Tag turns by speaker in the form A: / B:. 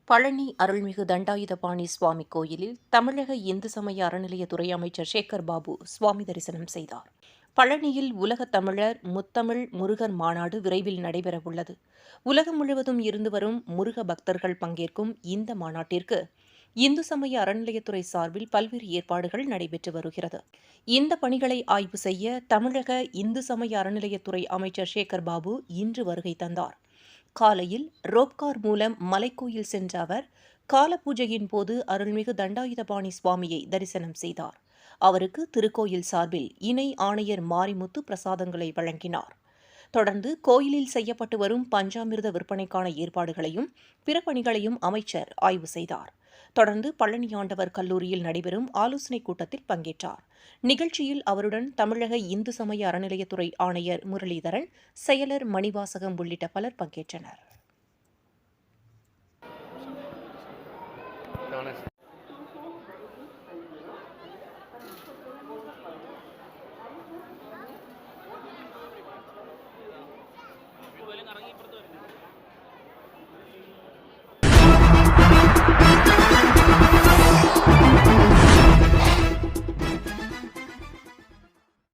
A: பழனி அருள்மிகு தண்டாயுதபாணி சுவாமி கோயிலில் தமிழக இந்து சமய அறநிலையத்துறை அமைச்சர் சேகர் பாபு சுவாமி தரிசனம் செய்தார். பழனியில் உலகத் தமிழர் முத்தமிழ் முருகன் மாநாடு விரைவில் நடைபெறவுள்ளது. உலகம் முழுவதும் இருந்து வரும் முருக பக்தர்கள் பங்கேற்கும் இந்த மாநாட்டிற்கு இந்து சமய அறநிலையத்துறை சார்பில் பல்வேறு ஏற்பாடுகள் நடைபெற்று வருகிறது. இந்த பணிகளை ஆய்வு செய்ய தமிழக இந்து சமய அறநிலையத்துறை அமைச்சர் சேகர் பாபு இன்று வருகை தந்தார். காலையில் ரோப்கார் மூலம் மலைக்கோயில் சென்ற அவர் கால பூஜையின் போது அருள்மிகு தண்டாயுதபாணி சுவாமியை தரிசனம் செய்தார். அவருக்கு திருக்கோயில் சார்பில் இணை ஆணையர் மாரிமுத்து பிரசாதங்களை வழங்கினார். தொடர்ந்து கோயிலில் செய்யப்பட்டு வரும் பஞ்சாமிர்த விற்பனைக்கான ஏற்பாடுகளையும் பிற பணிகளையும் அமைச்சர் ஆய்வு செய்தார். தொடர்ந்து பழனியாண்டவர் கல்லூரியில் நடைபெறும் ஆலோசனைக் கூட்டத்தில் பங்கேற்றார். நிகழ்ச்சியில் அவருடன் தமிழக இந்து சமய அறநிலையத்துறை ஆணையர் முரளிதரன், செயலர் மணிவாசகம் உள்ளிட்ட பலர் பங்கேற்றனர்.